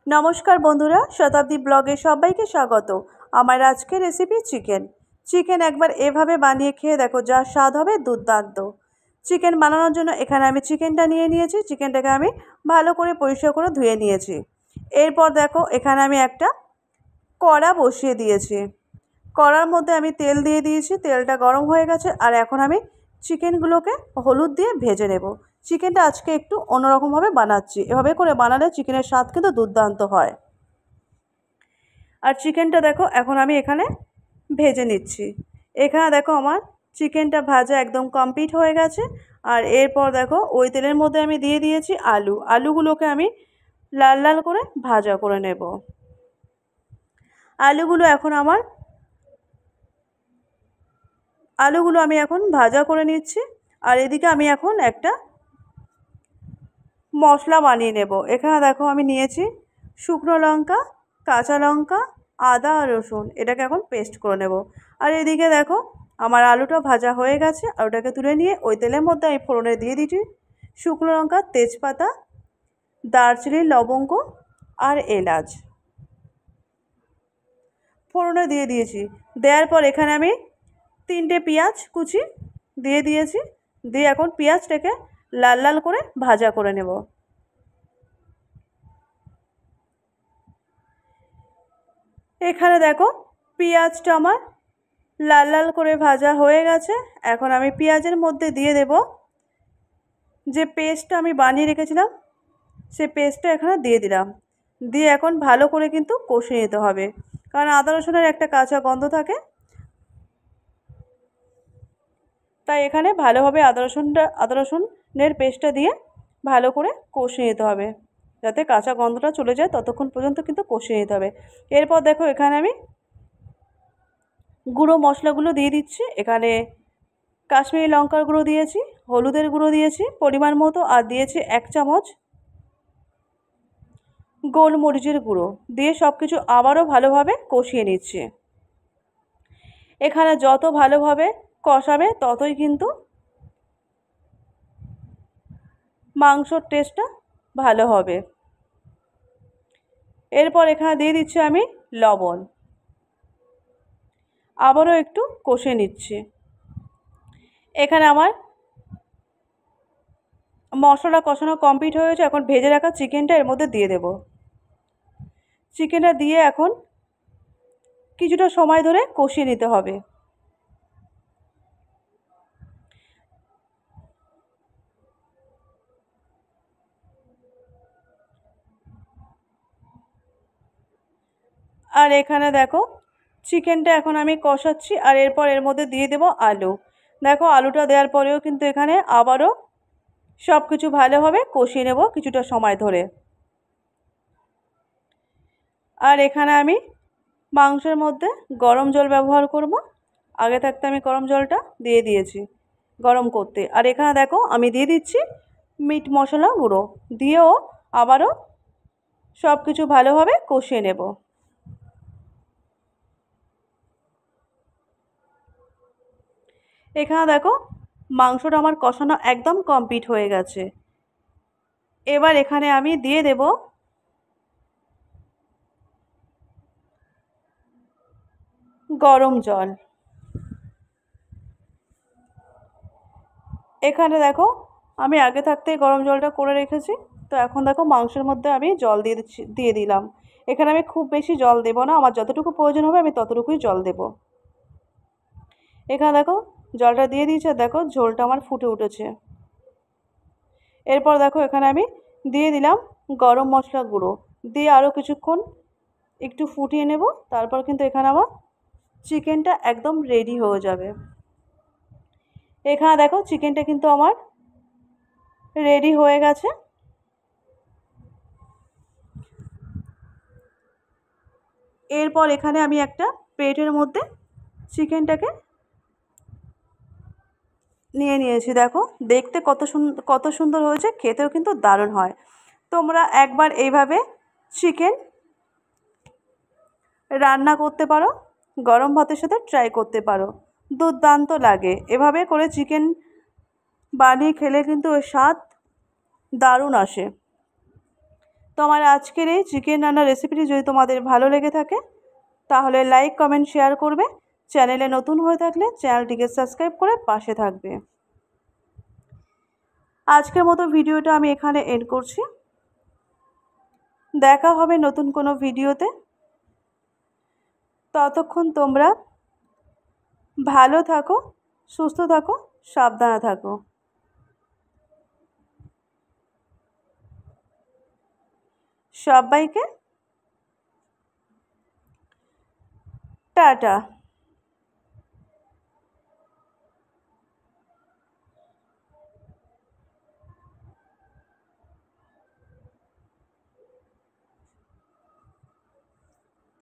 নমস্কার বন্ধুরা, শতাব্দী ব্লগে সবাইকে স্বাগত। আমার আজকের রেসিপি চিকেন একবার এভাবে বানিয়ে খেয়ে দেখো, যা স্বাদ হবে দুর্দান্ত। চিকেন বানানোর জন্য এখানে আমি চিকেনটা নিয়ে নিয়েছি। চিকেনটাকে আমি ভালো করে পরিষ্কার করে ধুয়ে নিয়েছি। এরপর দেখো, এখানে আমি একটা কড়া বসিয়ে দিয়েছি। কড়ার মধ্যে আমি তেল দিয়ে দিয়েছি। তেলটা গরম হয়ে গেছে, আর এখন আমি চিকেনগুলোকে হলুদ দিয়ে ভেজে নেব। চিকেনটা আজকে একটু অন্যরকমভাবে বানাচ্ছি। এভাবে করে বানালে চিকেনের স্বাদ কিন্তু দুর্দান্ত হয়। আর চিকেনটা দেখো, এখন আমি এখানে ভেজে নিচ্ছি। এখানে দেখো, আমার চিকেনটা ভাজা একদম কমপ্লিট হয়ে গেছে। আর এরপর দেখো, ওই তেলের মধ্যে আমি দিয়ে দিয়েছি আলুগুলোকে আমি লাল লাল করে ভাজা করে নেব। আলুগুলো আমি এখন ভাজা করে নিচ্ছি। আর এদিকে আমি এখন একটা মশলা বানিয়ে নেব। এখানে দেখো, আমি নিয়েছি শুকনো লঙ্কা, কাঁচা লঙ্কা, আদা আর রসুন। এটাকে এখন পেস্ট করে নেব। আর এদিকে দেখো, আমার আলুটা ভাজা হয়ে গেছে। আলুটাকে তুলে নিয়ে ওই তেলের মধ্যে আমি ফোড়নে দিয়ে দিচ্ছি শুকনো লঙ্কা, তেজপাতা, দারচিনি, লবঙ্গ আর এলাচ। ফোড়নে দিয়ে দিয়েছি। দেওয়ার পর এখানে আমি 3টে পেঁয়াজ কুচি দিয়ে দিয়েছি। দিয়ে এখন পেঁয়াজটাকে লাল লাল করে ভাজা করে নেব। এখানে দেখো, পেঁয়াজটা আমার লাল লাল করে ভাজা হয়ে গেছে। এখন আমি পেঁয়াজের মধ্যে দিয়ে দেব যে পেস্টটা আমি বানিয়ে রেখেছিলাম, সে পেস্টটা এখানে দিয়ে দিলাম। দিয়ে এখন ভালো করে কিন্তু কষিয়ে নিতে হবে, কারণ আদা রসুনের একটা কাঁচা গন্ধ থাকে। তাই এখানে ভালোভাবে আদা রসুনের পেস্টটা দিয়ে ভালো করে কষিয়ে নিতে হবে, যাতে কাঁচা গন্ধটা চলে যায়। ততক্ষণ পর্যন্ত কিন্তু কষিয়ে নিতে হবে। এরপর দেখো, এখানে আমি গুঁড়ো মশলাগুলো দিয়ে দিচ্ছি। এখানে কাশ্মীরি লঙ্কার গুঁড়ো দিয়েছি, হলুদের গুঁড়ো দিয়েছি পরিমাণ মতো, আর দিয়েছি 1 চামচ গোলমরিচের গুঁড়ো। দিয়ে সব কিছু আবারও ভালোভাবে কষিয়ে নিচ্ছি। এখানে যত ভালোভাবে কষাবে, ততই কিন্তু মাংসর টেস্টটা ভালো হবে। এরপর এখানে দিয়ে দিচ্ছি আমি লবণ। আবারও একটু কষিয়ে নিচ্ছি। এখানে আমার মশলা কষানো কমপ্লিট হয়ে গেছে। এখন ভেজে রাখা চিকেনটা এর মধ্যে দিয়ে দেব। চিকেনটা দিয়ে এখন কিছুটা সময় ধরে কষিয়ে নিতে হবে। আর এখানে দেখো, চিকেনটা এখন আমি কষাচ্ছি। আর এরপর এর মধ্যে দিয়ে দেব আলু। দেখো, আলুটা দেওয়ার পরেও কিন্তু এখানে আবারও সব কিছু ভালোভাবে কষিয়ে নেব কিছুটা সময় ধরে। আর এখানে আমি মাংসের মধ্যে গরম জল ব্যবহার করব। আগে থাকতে আমি গরম জলটা দিয়ে দিয়েছি গরম করতে। আর এখানে দেখো, আমি দিয়ে দিচ্ছি মিট মশলা গুঁড়ো। দিয়েও আবারও সব কিছু ভালোভাবে কষিয়ে নেব। এখানে দেখো, মাংসটা আমার কষানো একদম কমপ্লিট হয়ে গেছে। এবার এখানে আমি দিয়ে দেব গরম জল। এখানে দেখো, আমি আগে থাকতেই গরম জলটা করে রেখেছি। তো এখন দেখো, মাংসের মধ্যে আমি জল দিয়ে দিলাম। এখানে আমি খুব বেশি জল দেব না, আমার যতটুকু প্রয়োজন হবে আমি ততটুকুই জল দেব। এখানে দেখো, জলটা দিয়ে দিয়েছি। আর দেখো, ঝোলটা আমার ফুটে উঠেছে। এরপর দেখো, এখানে আমি দিয়ে দিলাম গরম মশলা গুঁড়ো। দিয়ে আরও কিছুক্ষণ একটু ফুটিয়ে নেব। তারপর কিন্তু এখানে আমার চিকেনটা একদম রেডি হয়ে যাবে। এখানে দেখো, চিকেনটা কিন্তু আমার রেডি হয়ে গেছে। এরপর এখানে আমি একটা প্লেটের মধ্যে চিকেনটাকে নিয়ে নিয়েছি। দেখো, দেখতে কত সুন্দর হয়েছে, খেতেও কিন্তু দারুণ হয়। তোমরা একবার এইভাবে চিকেন রান্না করতে পারো, গরম ভাতের সাথে ট্রাই করতে পারো, দুর্দান্ত লাগে। এভাবে করে চিকেন বানিয়ে খেলে কিন্তু এর স্বাদ দারুণ আসে। তো আমার আজকের এই চিকেন রান্নার রেসিপিটি যদি তোমাদের ভালো লেগে থাকে তাহলে লাইক কমেন্ট শেয়ার করবে। চ্যানেলে নতুন হয়ে থাকলে চ্যানেলটিকে সাবস্ক্রাইব করে পাশে থাকবে। আজকের মতো ভিডিওটা আমি এখানে এন্ড করছি। দেখা হবে নতুন কোনো ভিডিওতে। ততক্ষণ তোমরা ভালো থাকো, সুস্থ থাকো, সাবধানে থাকো। সবাইকে টাটা।